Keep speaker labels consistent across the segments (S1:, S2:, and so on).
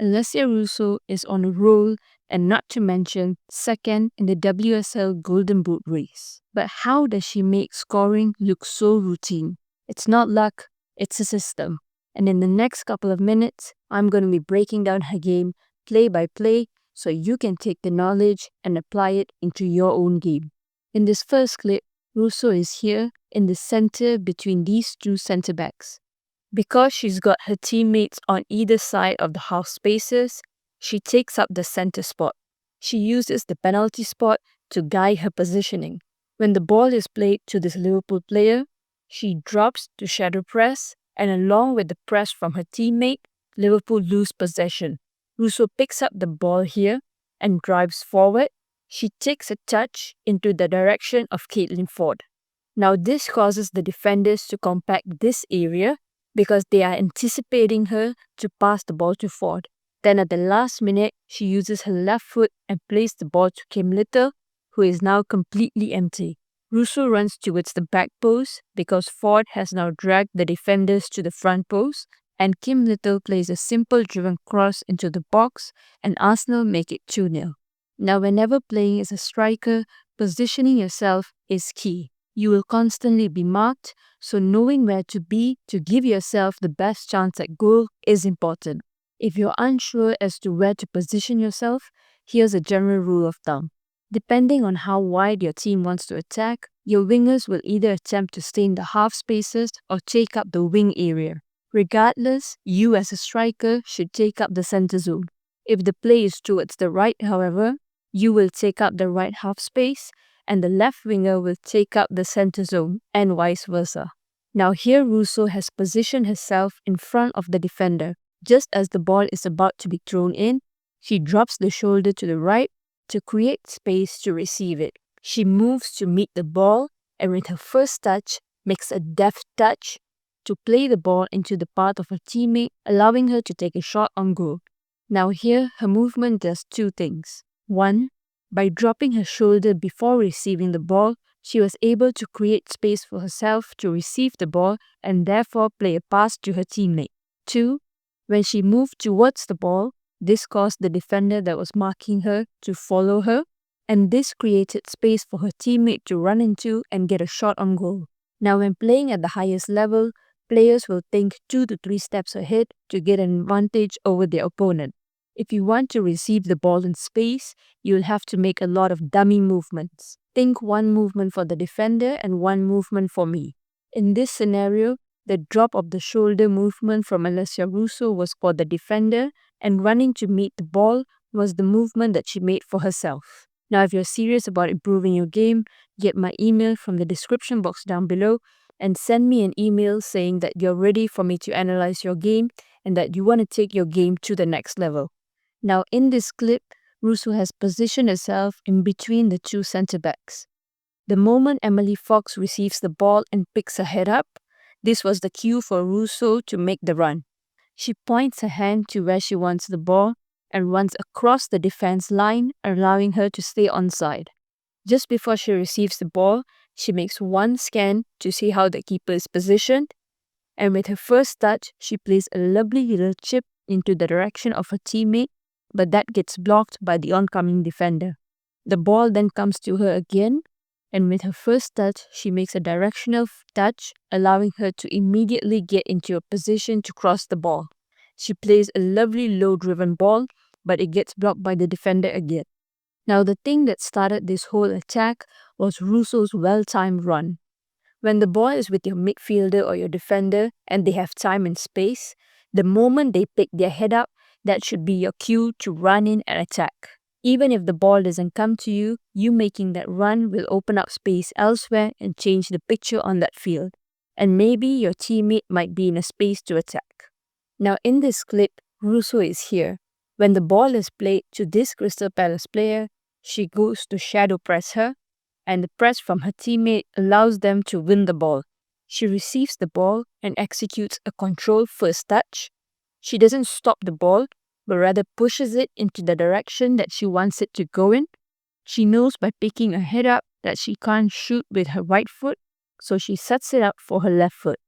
S1: Alessia Russo is on a roll, and not to mention second in the WSL Golden Boot race. But how does she make scoring look so routine? It's not luck, it's a system. And in the next couple of minutes, I'm going to be breaking down her game play by play so you can take the knowledge and apply it into your own game. In this first clip, Russo is here in the center between these two center backs. Because she's got her teammates on either side of the half spaces, she takes up the center spot. She uses the penalty spot to guide her positioning. When the ball is played to this Liverpool player, she drops to shadow press, and along with the press from her teammate, Liverpool lose possession. Russo picks up the ball here and drives forward. She takes a touch into the direction of Caitlin Ford. Now this causes the defenders to compact this area because they are anticipating her to pass the ball to Ford. Then at the last minute, she uses her left foot and plays the ball to Kim Little, who is now completely empty. Russo runs towards the back post because Ford has now dragged the defenders to the front post, and Kim Little plays a simple driven cross into the box, and Arsenal make it 2-0. Now whenever playing as a striker, positioning yourself is key. You will constantly be marked, so knowing where to be to give yourself the best chance at goal is important. If you're unsure as to where to position yourself, here's a general rule of thumb. Depending on how wide your team wants to attack, your wingers will either attempt to stay in the half spaces or take up the wing area. Regardless, you as a striker should take up the center zone. If the play is towards the right, however, you will take up the right half space, and the left winger will take up the center zone, and vice versa. Now here Russo has positioned herself in front of the defender. Just as the ball is about to be thrown in, she drops the shoulder to the right to create space to receive it. She moves to meet the ball, and with her first touch, makes a deft touch to play the ball into the path of her teammate, allowing her to take a shot on goal. Now here, her movement does two things. One, by dropping her shoulder before receiving the ball, she was able to create space for herself to receive the ball and therefore play a pass to her teammate. 2. When she moved towards the ball, this caused the defender that was marking her to follow her, and this created space for her teammate to run into and get a shot on goal. Now when playing at the highest level, players will think 2 to 3 steps ahead to get an advantage over their opponent. If you want to receive the ball in space, you'll have to make a lot of dummy movements. Think one movement for the defender and one movement for me. In this scenario, the drop of the shoulder movement from Alessia Russo was for the defender, and running to meet the ball was the movement that she made for herself. Now, if you're serious about improving your game, get my email from the description box down below and send me an email saying that you're ready for me to analyze your game and that you want to take your game to the next level. Now, in this clip, Russo has positioned herself in between the two centre backs. The moment Emily Fox receives the ball and picks her head up, this was the cue for Russo to make the run. She points her hand to where she wants the ball and runs across the defense line, allowing her to stay onside. Just before she receives the ball, she makes one scan to see how the keeper is positioned, and with her first touch, she plays a lovely little chip into the direction of her teammate, but that gets blocked by the oncoming defender. The ball then comes to her again, and with her first touch, she makes a directional touch, allowing her to immediately get into a position to cross the ball. She plays a lovely low-driven ball, but it gets blocked by the defender again. Now the thing that started this whole attack was Russo's well-timed run. When the ball is with your midfielder or your defender and they have time and space, the moment they pick their head up, that should be your cue to run in and attack. Even if the ball doesn't come to you, you making that run will open up space elsewhere and change the picture on that field. And maybe your teammate might be in a space to attack. Now in this clip, Russo is here. When the ball is played to this Crystal Palace player, she goes to shadow press her, and the press from her teammate allows them to win the ball. She receives the ball and executes a controlled first touch. She doesn't stop the ball, but rather pushes it into the direction that she wants it to go in. She knows by picking her head up that she can't shoot with her right foot, so she sets it up for her left foot.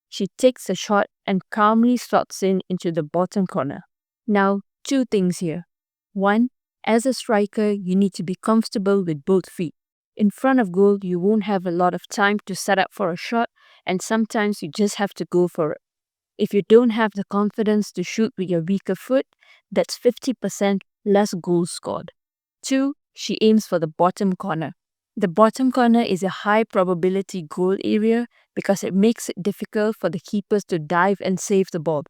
S1: She takes a shot and calmly slots in into the bottom corner. Now, two things here. One, as a striker, you need to be comfortable with both feet. In front of goal, you won't have a lot of time to set up for a shot, and sometimes you just have to go for it. If you don't have the confidence to shoot with your weaker foot, that's 50% less goals scored. 2, she aims for the bottom corner. The bottom corner is a high probability goal area because it makes it difficult for the keepers to dive and save the ball.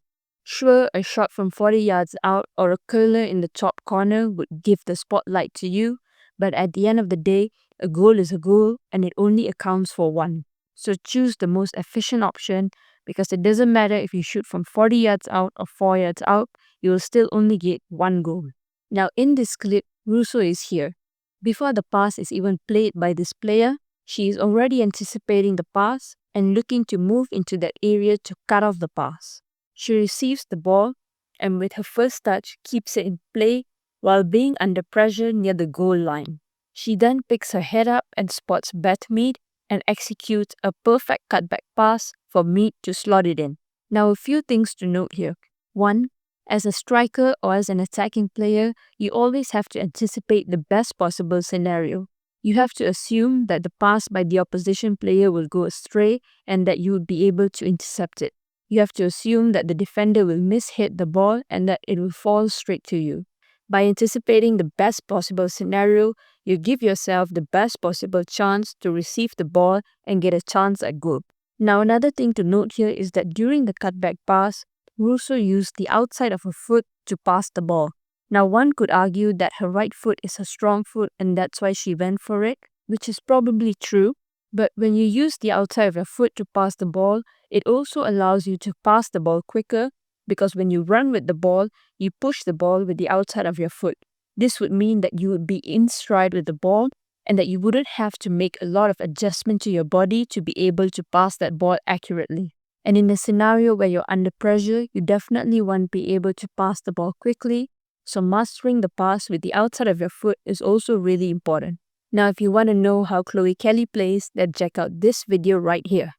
S1: Sure, a shot from 40 yards out or a curler in the top corner would give the spotlight to you, but at the end of the day, a goal is a goal and it only accounts for one. So choose the most efficient option, because it doesn't matter if you shoot from 40 yards out or 4 yards out, you will still only get one goal. Now in this clip, Russo is here. Before the pass is even played by this player, she is already anticipating the pass and looking to move into that area to cut off the pass. She receives the ball and with her first touch keeps it in play while being under pressure near the goal line. She then picks her head up and spots Mead and executes a perfect cutback pass for Mead to slot it in. Now a few things to note here. 1. As a striker or as an attacking player, you always have to anticipate the best possible scenario. You have to assume that the pass by the opposition player will go astray and that you will be able to intercept it. You have to assume that the defender will mishit the ball and that it will fall straight to you. By anticipating the best possible scenario, you give yourself the best possible chance to receive the ball and get a chance at goal. Now another thing to note here is that during the cutback pass, Russo used the outside of her foot to pass the ball. Now one could argue that her right foot is her strong foot and that's why she went for it, which is probably true. But when you use the outside of your foot to pass the ball, it also allows you to pass the ball quicker, because when you run with the ball, you push the ball with the outside of your foot. This would mean that you would be in stride with the ball and that you wouldn't have to make a lot of adjustment to your body to be able to pass that ball accurately. And in a scenario where you're under pressure, you definitely want to be able to pass the ball quickly. So mastering the pass with the outside of your foot is also really important. Now if you want to know how Chloe Kelly plays, then check out this video right here.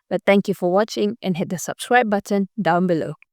S1: But thank you for watching and hit the subscribe button down below.